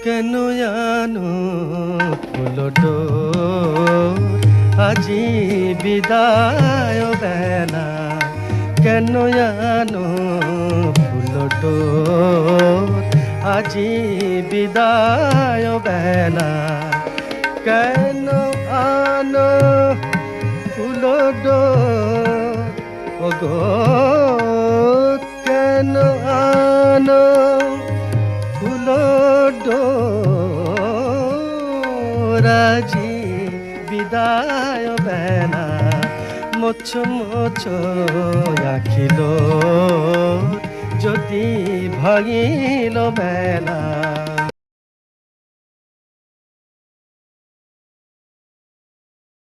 কেন জানো ফুলটো আজি বিদায় বেলা কেন জানো ফুলটো আজি বিদায় বেলা কেন আনো ফুলটো ওগো কেন আনো ফুলটো রাজি বিদায় বেলা মোছ মোছ আখিল যদি ভাঙিল বেলা